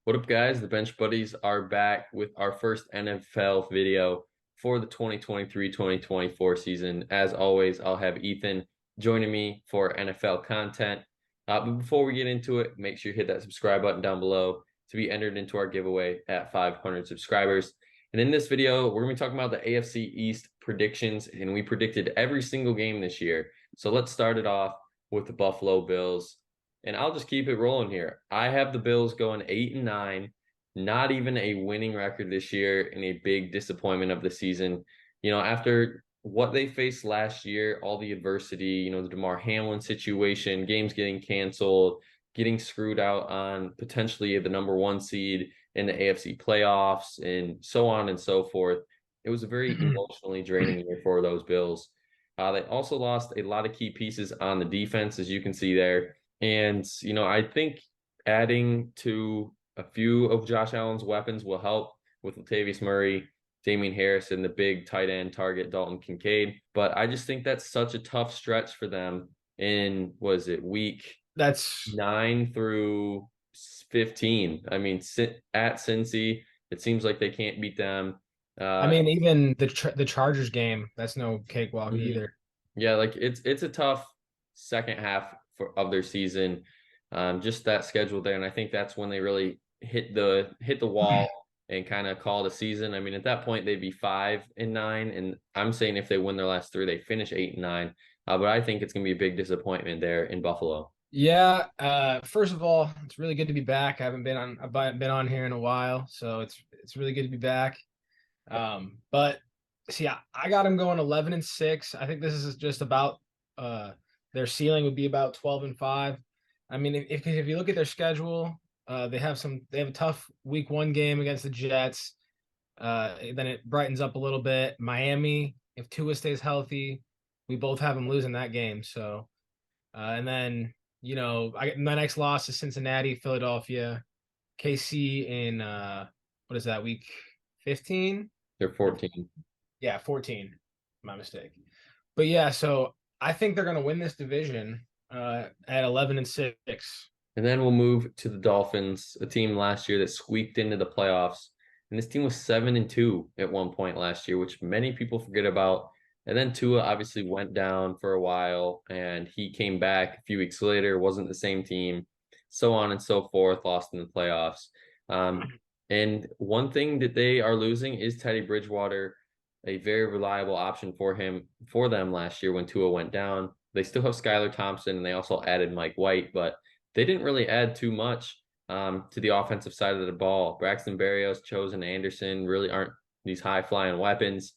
What up, guys? The Bench Buddies are back with our first NFL video for the 2023-2024 season. As always, I'll have Ethan joining me for NFL content. But before we get into it, make sure you hit that subscribe button down below to be entered into our giveaway at 500 subscribers. And in this video, we're going to be talking about the AFC East predictions, and we predicted every single game this year. So let's start it off with the Buffalo Bills. And I'll just keep it rolling here. I have the Bills going 8-9, not even a winning record this year, and a big disappointment of the season. After what they faced last year, all the adversity, the Damar Hamlin situation, games getting canceled, getting screwed out on potentially the number one seed in the AFC playoffs, and so on and so forth. It was a very emotionally draining year for those Bills. They also lost a lot of key pieces on the defense, as you can see there. And, I think adding to a few of Josh Allen's weapons will help with Latavius Murray, Damien Harris, and the big tight end target, Dalton Kincaid. But I just think that's such a tough stretch for them in, was it week That's 9 through 15? I mean, at Cincy, it seems like they can't beat them. I Uh, mean, even the Chargers game, that's no cakewalk mhm. either. Yeah, like it's a tough second half of their season. Just that schedule there, and I think that's when they really hit the wall and kind of call the season. I mean, at that point they'd be 5-9, and I'm saying if they win their last three, they finish 8-9. But I think it's gonna be a big disappointment there in Buffalo. Yeah, first of all, it's really good to be back. I've been on here in a while, so it's really good to be back. But see, I got them going 11-6. I think this is just about their ceiling would be about 12-5. I mean, if you look at their schedule, they have a tough week one game against the Jets. Then it brightens up a little bit. Miami, if Tua stays healthy, we both have them losing that game. So, and then my next loss is Cincinnati, Philadelphia, KC in what is that, week 15 They're or 14. yeah, 14. My mistake. But yeah, so I think they're gonna win this division at 11-6. And then we'll move to the Dolphins, a team last year that squeaked into the playoffs. And this team was 7-2 at one point last year, which many people forget about. And then Tua obviously went down for a while, and he came back a few weeks later, wasn't the same team, so on and so forth, lost in the playoffs. And one thing that they are losing is Teddy Bridgewater, a very reliable option for them last year when Tua went down. They still have Skylar Thompson, and they also added Mike White, but they didn't really add too much to the offensive side of the ball. Braxton Berrios, Chosen Anderson really aren't these high flying weapons.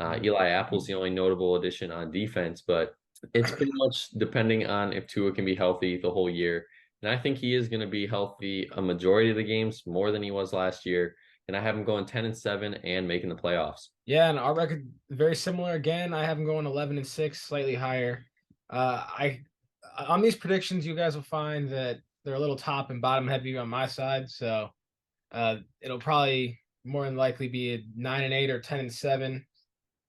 Eli Apple's the only notable addition on defense, but it's pretty much depending on if Tua can be healthy the whole year. And I think he is going to be healthy a majority of the games, more than he was last year. And I have him going 10-7 and making the playoffs. Yeah, and our record very similar again. I have them going 11-6, slightly higher. I On these predictions, you guys will find that they're a little top and bottom heavy on my side. So it'll probably more than likely be a 9-8 or 10-7.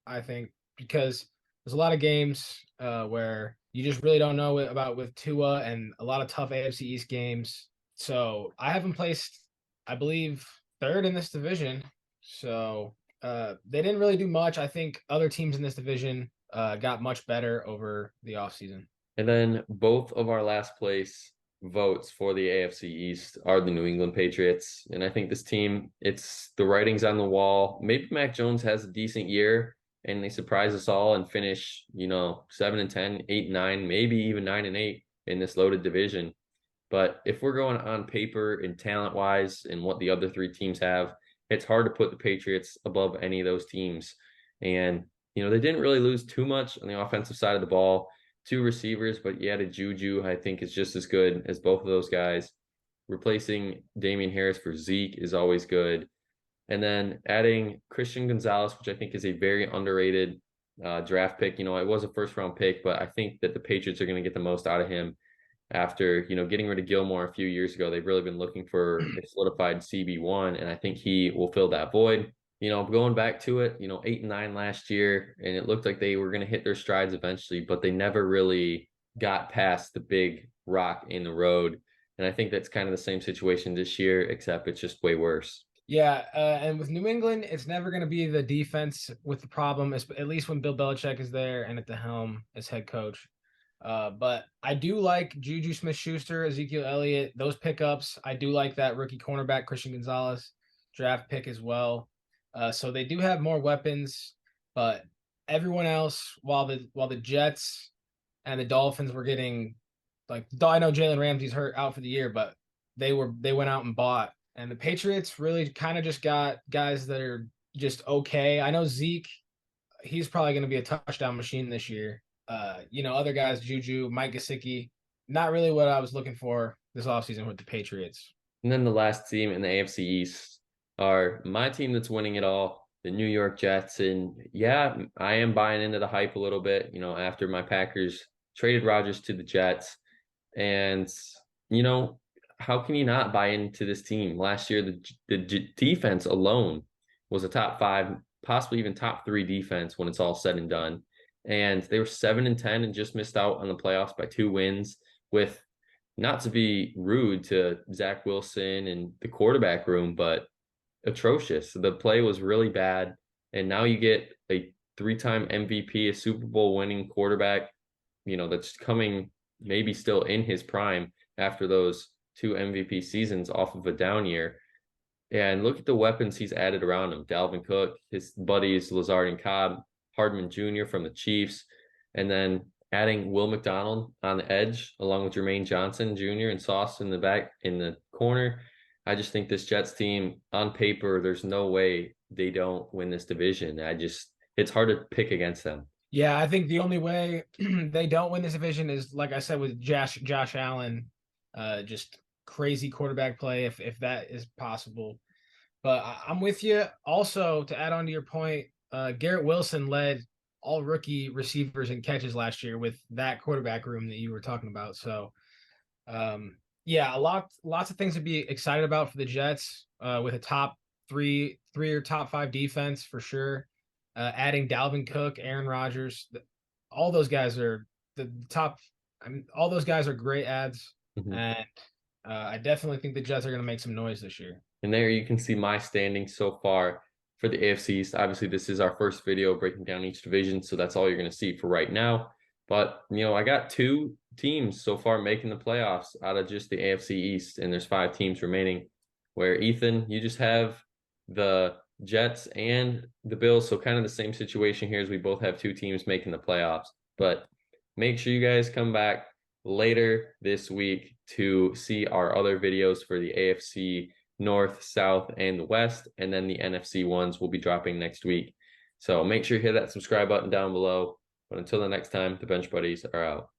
I think, because there's a lot of games where you just really don't know about with Tua, and a lot of tough AFC East games. So I have them placed, I believe, third in this division. So they didn't really do much. I think other teams in this division got much better over the offseason. And then both of our last place votes for the AFC East are the New England Patriots. And I think this team, it's the writing's on the wall. Maybe Mac Jones has a decent year and they surprise us all and finish, 7-10, 8-9, maybe even 9-8 in this loaded division. But if we're going on paper and talent wise and what the other three teams have, it's hard to put the Patriots above any of those teams. And, they didn't really lose too much on the offensive side of the ball. Two receivers, but yeah, the Juju, I think, is just as good as both of those guys. Replacing Damien Harris for Zeke is always good. And then adding Christian Gonzalez, which I think is a very underrated draft pick. It was a first round pick, but I think that the Patriots are going to get the most out of him after, getting rid of Gilmore a few years ago. They've really been looking for a solidified CB1, and I think he will fill that void. Going back to it, 8-9 last year, and it looked like they were going to hit their strides eventually, but they never really got past the big rock in the road. And I think that's kind of the same situation this year, except it's just way worse. Yeah, and with New England, it's never going to be the defense with the problem, at least when Bill Belichick is there and at the helm as head coach. But I do like Juju Smith-Schuster, Ezekiel Elliott, those pickups. I do like that rookie cornerback Christian Gonzalez draft pick as well. So they do have more weapons, but everyone else, while the Jets and the Dolphins were getting like I know Jalen Ramsey's hurt out for the year, but they went out and bought. And the Patriots really kind of just got guys that are just okay. I know Zeke, he's probably going to be a touchdown machine this year. Other guys, Juju, Mike Gesicki, not really what I was looking for this offseason with the Patriots. And then the last team in the AFC East are my team that's winning it all, the New York Jets. And yeah, I am buying into the hype a little bit, after my Packers traded Rodgers to the Jets. And, you know, how can you not buy into this team? Last year, the defense alone was a top five, possibly even top three defense when it's all said and done. And they were 7-10 and just missed out on the playoffs by 2 wins with, not to be rude to Zach Wilson and the quarterback room, but atrocious. The play was really bad. And now you get a 3-time MVP, a Super Bowl winning quarterback, that's coming maybe still in his prime after those 2 MVP seasons off of a down year. And look at the weapons he's added around him. Dalvin Cook, his buddies Lazard and Cobb, Hardman Jr. from the Chiefs, and then adding Will McDonald on the edge along with Jermaine Johnson Jr. and Sauce in the back in the corner. I just think this Jets team on paper, there's no way they don't win this division. It's hard to pick against them. Yeah, I think the only way they don't win this division is, like I said, with Josh Allen, just crazy quarterback play if that is possible. But I'm with you. Also, to add on to your point, Garrett Wilson led all rookie receivers and catches last year with that quarterback room that you were talking about. So, yeah, lots of things to be excited about for the Jets, with a top three or top five defense for sure. Adding Dalvin Cook, Aaron Rodgers, all those guys are the top. I mean, all those guys are great ads, Mhm. and I definitely think the Jets are going to make some noise this year. And there you can see my standings so far for the AFC East. Obviously, this is our first video breaking down each division, so that's all you're going to see for right now. But, I got 2 teams so far making the playoffs out of just the AFC East, and there's 5 teams remaining, where Ethan, you just have the Jets and the Bills. So kind of the same situation here as we both have 2 teams making the playoffs. But make sure you guys come back later this week to see our other videos for the AFC North, South, and the West. And then the NFC ones will be dropping next week. So make sure you hit that subscribe button down below. But until the next time, the Bench Buddies are out.